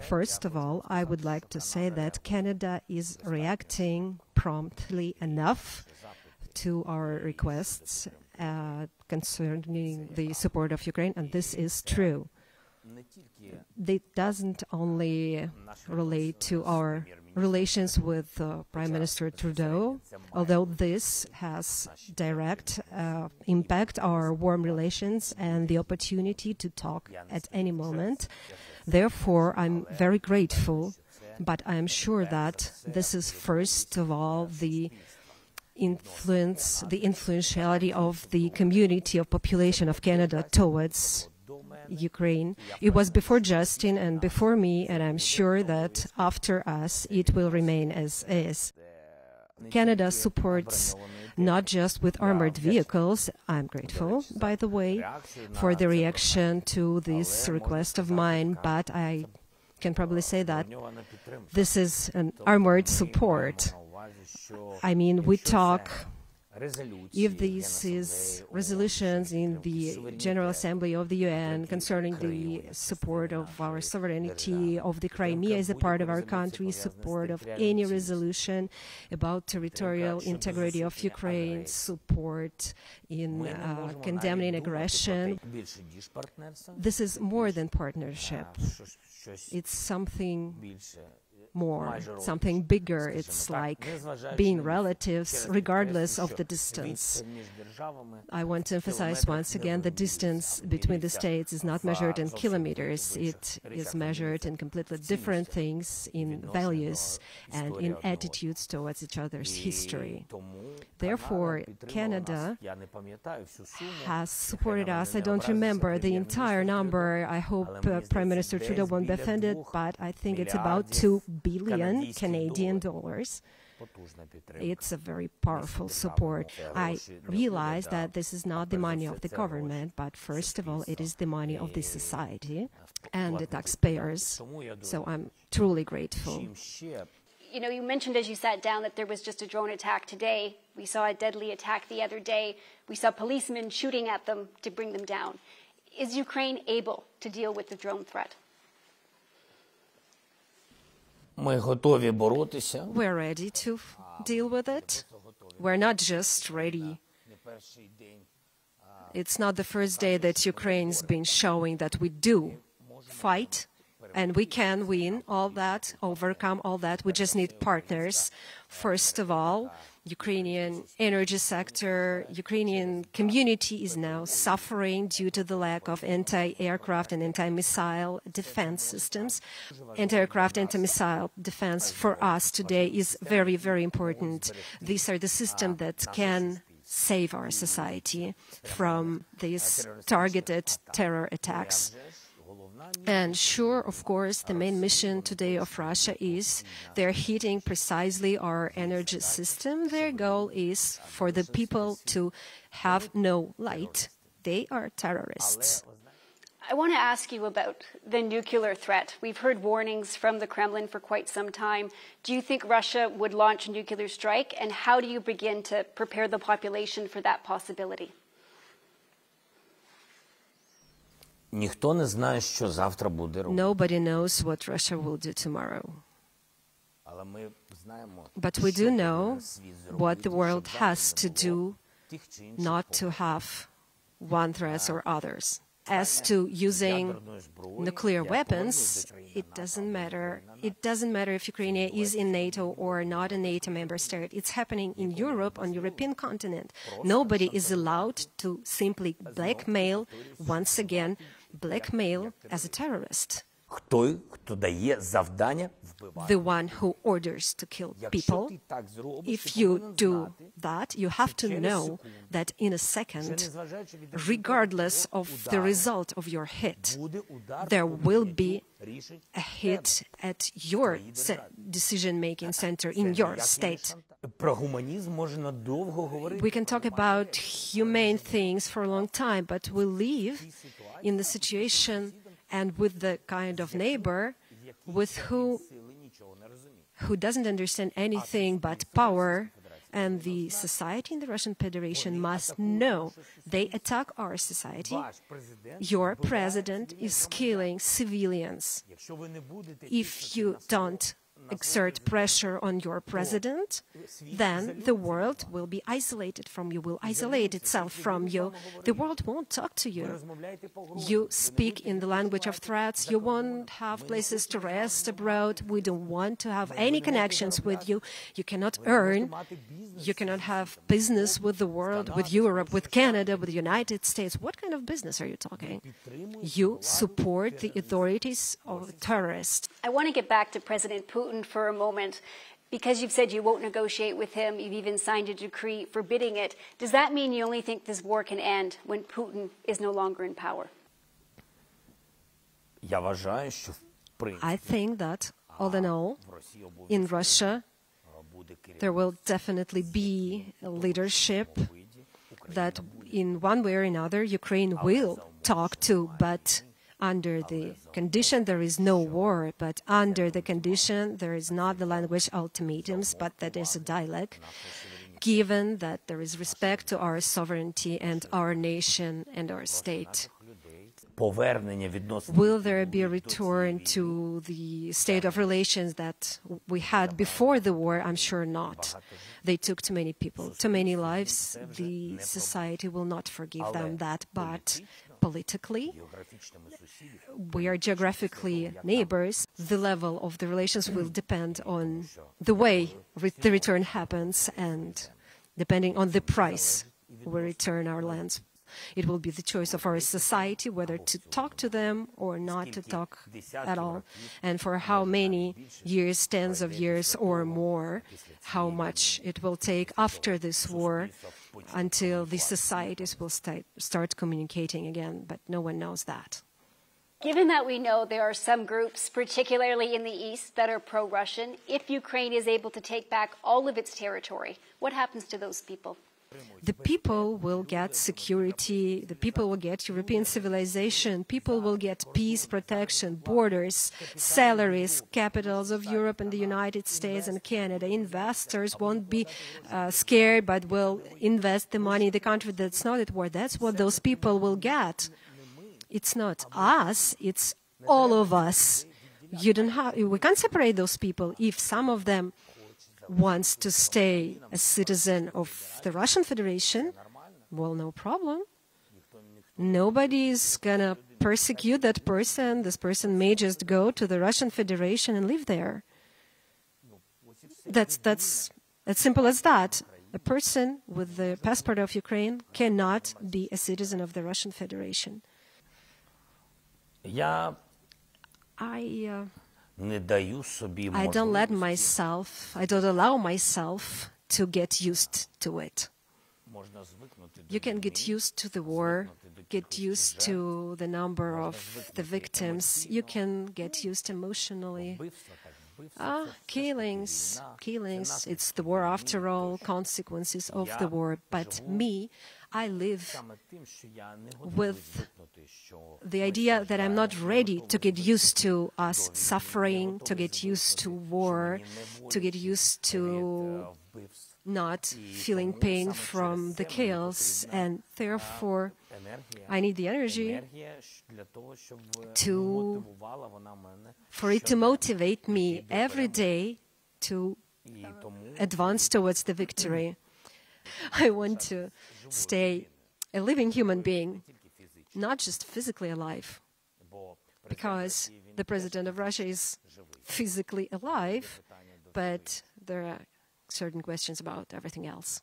First of all, I would like to say that Canada is reacting promptly enough to our requests concerning the support of Ukraine, and this is true. It doesn't only relate to our relations with Prime Minister Trudeau, although this has direct impact our warm relations and the opportunity to talk at any moment. Therefore, I'm very grateful, but I'm sure that this is first of all the influentiality of the community of population of Canada towards Ukraine. It was before Justin and before me, and I'm sure that after us it will remain as is. Canada supports not just with armored vehicles. I'm grateful, by the way, for the reaction to this request of mine, but I can probably say that this is an armored support. I mean, we talk, if this is resolutions in the General Assembly of the UN concerning the support of our sovereignty, of the Crimea as a part of our country, support of any resolution about territorial integrity of Ukraine, support in condemning aggression. This is more than partnership. It's something more, something bigger. It's like being relatives regardless of the distance. I want to emphasize once again the distance between the states is not measured in kilometers. It is measured in completely different things, in values and in attitudes towards each other's history. Therefore, Canada has supported us. I don't remember the entire number. I hope Prime Minister Trudeau won't be offended, but I think it's about 2 billion Canadian dollars. It's a very powerful support. I realize that this is not the money of the government, but first of all, it is the money of the society and the taxpayers. So I'm truly grateful. You know, you mentioned as you sat down that there was just a drone attack today. We saw a deadly attack the other day. We saw policemen shooting at them to bring them down. Is Ukraine able to deal with the drone threat? We're ready to deal with it. We're not just ready. It's not the first day that Ukraine's been showing that we do fight and we can win all that, overcome all that. We just need partners. First of all, Ukrainian energy sector, Ukrainian community is now suffering due to the lack of anti-aircraft and anti-missile defense systems. Anti-aircraft, anti-missile defense for us today is very, very important. These are the systems that can save our society from these targeted terror attacks. And sure, of course, the main mission today of Russia is they're hitting precisely our energy system. Their goal is for the people to have no light. They are terrorists. I want to ask you about the nuclear threat. We've heard warnings from the Kremlin for quite some time. Do you think Russia would launch a nuclear strike? And how do you begin to prepare the population for that possibility? Nobody knows what Russia will do tomorrow. But we do know what the world has to do not to have one threat or others. As to using nuclear weapons, it doesn't matter. It doesn't matter if Ukraine is in NATO or not a NATO member state. It's happening in Europe, on the European continent. Nobody is allowed to simply blackmail, once again, blackmail as a terrorist. The one who orders to kill people. If you do that, you have to know that in a second, regardless of the result of your hit, there will be a hit at your decision-making center in your state. We can talk about humane things for a long time, but we live in the situation and with the kind of neighbor with who doesn't understand anything but power And the society in the Russian Federation must know they attack our society. Your president is killing civilians. If you don't exert pressure on your president, then the world will be isolated from you, will isolate itself from you. The world won't talk to you. You speak in the language of threats. You won't have places to rest abroad. We don't want to have any connections with you. You cannot earn. You cannot have business with the world, with Europe, with Canada, with the United States. What kind of business are you talking? You support the authorities of terrorists. I want to get back to President Putin for a moment. Because you've said you won't negotiate with him, you've even signed a decree forbidding it. Does that mean you only think this war can end when Putin is no longer in power? I think that, all in all, in Russia, there will definitely be a leadership that in one way or another Ukraine will talk to, but under the condition there is no war, but under the condition there is not the language ultimatums, but that is a dialogue, given that there is respect to our sovereignty and our nation and our state. Will there be a return to the state of relations that we had before the war? I'm sure not. They took too many people, too many lives. The society will not forgive them that, but politically, we are geographically neighbors. The level of the relations will depend on the way the return happens and depending on the price we return our lands. It will be the choice of our society whether to talk to them or not to talk at all, and for how many years, tens of years or more, how much it will take after this war until the societies will start communicating again, but no one knows that. Given that we know there are some groups, particularly in the east, that are pro-Russian, if Ukraine is able to take back all of its territory, what happens to those people? The people will get security, the people will get European civilization, people will get peace, protection, borders, salaries, capitals of Europe and the United States and Canada. Investors won't be scared, but will invest the money in the country that's not at war. That's what those people will get. It's not us, it's all of us. We can't separate those people. If some of them wants to stay a citizen of the Russian Federation, well, no problem. Nobody is going to persecute that person. This person may just go to the Russian Federation and live there. That's as simple as that. A person with the passport of Ukraine cannot be a citizen of the Russian Federation. I don't allow myself to get used to it. You can get used to the war, get used to the number of the victims, you can get used emotionally. Killings, it's the war after all, consequences of the war. But me, I live with the idea that I'm not ready to get used to us suffering, to get used to war, to get used to not feeling pain from the chaos, and therefore I need the energy for it to motivate me every day to advance towards the victory. I want to stay a living human being, not just physically alive, because the President of Russia is physically alive, but there are certain questions about everything else.